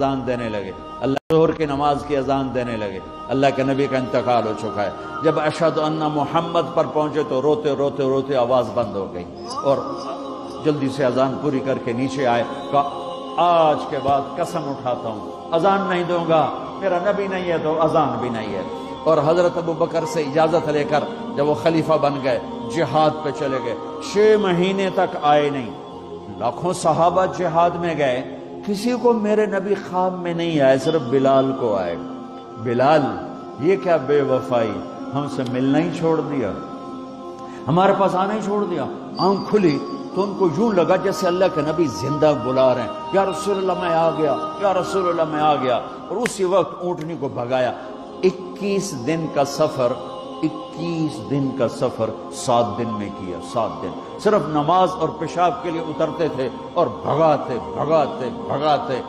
اذان دینے لگے، اللہ ظہر کی نماز کی اذان دینے لگے، اللہ کے نبی کا انتقال ہو چکا ہے۔ جب اشہد ان محمد پر پہنچے تو روتے روتے روتے آواز بند ہو گئی، اور جلدی سے اذان پوری کر کے نیچے آئے، کہا آج کے بعد قسم اٹھاتا ہوں اذان نہیں دوں گا، میرا نبی نہیں ہے تو اذان بھی نہیں ہے۔ اور حضرت ابو بکر سے اجازت لے کر جب وہ خلیفہ بن گئے، جہاد پہ چلے گئے، 6 مہینے تک آئے نہیں۔ لاکھوں صحابہ جہاد میں گئے، کسی کو میرے نبی خواب میں نہیں آئے، صرف بلال کو آئے۔ بلال، یہ کیا بے وفائی، ہم سے ملنا ہی چھوڑ دیا، ہمارے پاس آنا ہی چھوڑ دیا۔ آنکھ کھلی تو ان کو یوں لگا جیسے اللہ کے نبی زندہ بلا رہے ہیں، یا رسول اللہ میں آ گیا، یا رسول اللہ میں آ گیا۔ اور اسی وقت اونٹنی کو بھگایا۔ 21 دن کا سفر، 21 دن کا سفر 7 دن میں کیا، 7 دن صرف نماز اور پیشاب کے لیے اترتے تھے اور بھگاتے بھگاتے بھگاتے۔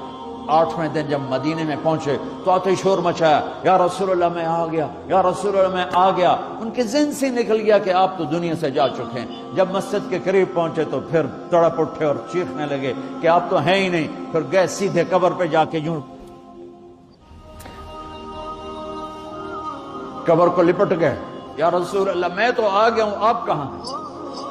8ویں دن جب مدینے میں پہنچے تو آتے شور مچایا، یا رسول اللہ میں آ گیا، یا رسول اللہ میں آ گیا۔ ان کے ذہن سے نکل گیا کہ آپ تو دنیا سے جا چکے ہیں۔ جب مسجد کے قریب پہنچے تو پھر تڑپ اٹھے اور چیخنے لگے کہ آپ تو ہیں ہی نہیں۔ پھر گئے سیدھے قبر پہ جا کے یوں قبر کو لپٹ گئے، یا رسول اللہ میں تو آ گیا ہوں، آپ کہاں ہیں؟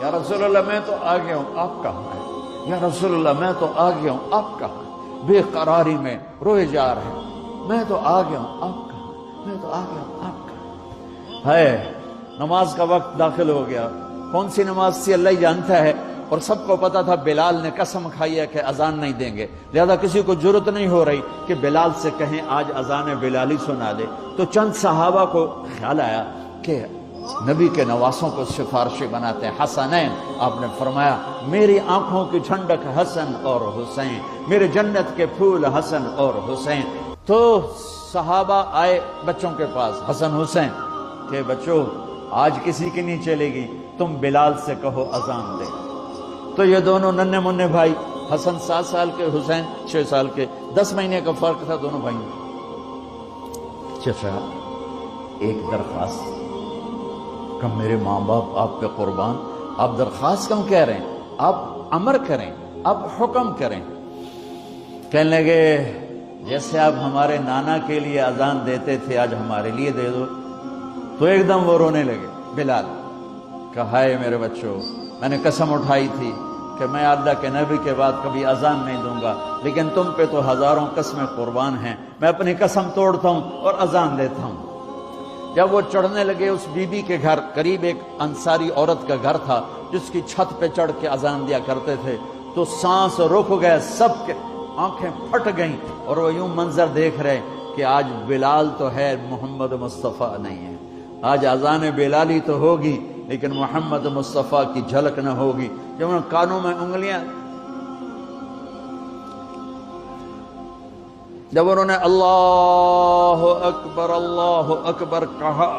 یا رسول اللہ میں تو آ گیا ہوں، آپ کہاں ہیں؟ یا رسول اللہ میں تو آ گیا ہوں، آپ کہاں ہیں؟ بے قراری میں روئے جا رہے ہیں، میں تو آ گیا ہوں، آپ کہاں ہیں؟ میں تو آ گیا ہوں، آپ کہاں ہیں؟ ہے نماز کا وقت داخل ہو گیا۔ کون سی نماز سے اللہ ہی جانتا ہے، اور سب کو پتا تھا بلال نے قسم کھائی ہے کہ اذان نہیں دیں گے، لہذا کسی کو جرت نہیں ہو رہی کہ بلال سے کہیں آج اذان بلالی سنا دے۔ تو چند صحابہ کو خیال آیا کہ نبی کے نواسوں کو سفارشی بناتے ہیں، حسنین۔ آپ نے فرمایا میری آنکھوں کی ٹھنڈک حسن اور حسین، میرے جنت کے پھول حسن اور حسین۔ تو صحابہ آئے بچوں کے پاس، حسن حسین، کہ بچوں آج کسی کی نہیں چلے گی، تم بلال سے کہو اذان دے۔ تو یہ دونوں ننھے منھے بھائی، حسن 7 سال کے، حسین 6 سال کے، 10 مہینے کا فرق تھا دونوں بھائیوں۔ چچا ایک درخواست، کہ میرے ماں باپ آپ پہ قربان، آپ درخواست کیوں کہہ رہے ہیں؟ آپ امر کریں، آپ حکم کریں۔ کہنے لگے جیسے آپ ہمارے نانا کے لیے اذان دیتے تھے آج ہمارے لیے دے دو۔ تو ایک دم وہ رونے لگے بلال، کہا ہے میرے بچوں، میں نے قسم اٹھائی تھی کہ میں اللہ کے نبی کے بعد کبھی اذان نہیں دوں گا، لیکن تم پہ تو ہزاروں قسمیں قربان ہیں، میں اپنی قسم توڑتا ہوں اور اذان دیتا ہوں۔ جب وہ چڑھنے لگے اس بی بی کے گھر، قریب ایک انصاری عورت کا گھر تھا جس کی چھت پہ چڑھ کے اذان دیا کرتے تھے، تو سانس رک گئے، سب کے آنکھیں پھٹ گئیں، اور وہ یوں منظر دیکھ رہے کہ آج بلال تو ہے، محمد مصطفیٰ نہیں ہے۔ آج اذان بلالی تو ہوگی لیکن محمد مصطفیٰ کی جھلک نہ ہوگی۔ جب انہوں نے کانوں میں انگلیاں، جب انہوں نے اللہ اکبر کہا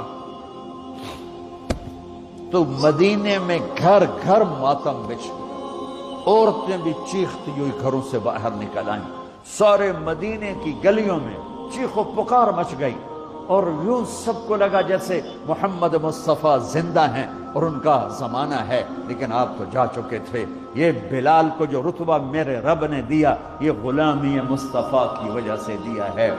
تو مدینے میں گھر گھر ماتم بچھ گیا، عورتیں بھی چیختی ہوئی گھروں سے باہر نکل آئیں، سارے مدینے کی گلیوں میں چیخ و پکار مچ گئی، اور یوں سب کو لگا جیسے محمد مصطفیٰ زندہ ہیں اور ان کا زمانہ ہے، لیکن آپ تو جا چکے تھے۔ یہ بلال کو جو رتبہ میرے رب نے دیا، یہ غلامی مصطفیٰ کی وجہ سے دیا ہے۔